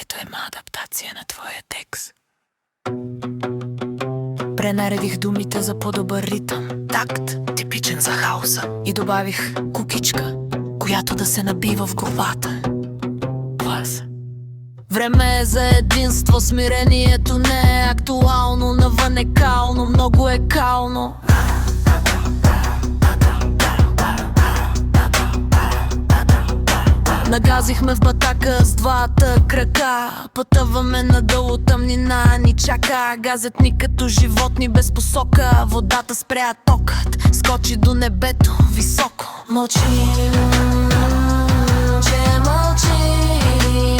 което е адаптация на твоя текст. Пренаредих думите за по-добър ритъм, такт, типичен за хаоса, и добавих кукичка, която да се набива в главата. Време е за единство, смирението не е актуално, навън е кално, много е кално. Нагазихме в батака с двата крака, пътъваме надолу, тъмнина ни чака. Газят ни като животни без посока, водата спря токът, скочи до небето високо. Мълчим, че мълчим,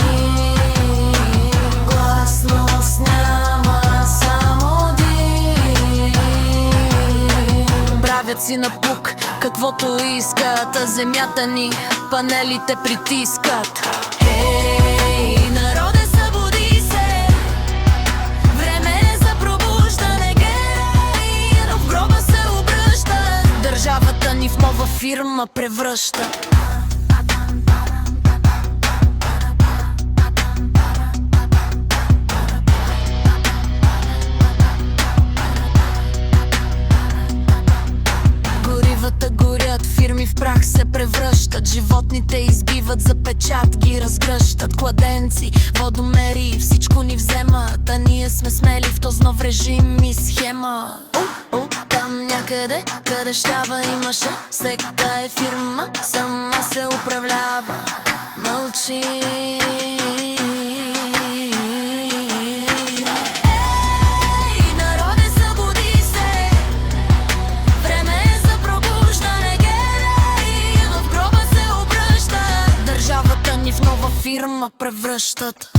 гласност няма, само дим. Правят си напук каквото искат, а земята ни панелите притискат. Ей, народе, събуди се, време е за пробуждане. Гей, в гроба се обръща, държавата ни в нова фирма превръща. Горят, фирми в прах се превръщат, животните избиват за печат, ги разгръщат. Кладенци, водомери, всичко ни вземат, а ние сме смели в този нов режим и схема. Там някъде, къде щава имаше, всека е фирма, сама се управлява. Мълчи. В нова фирма превръщат.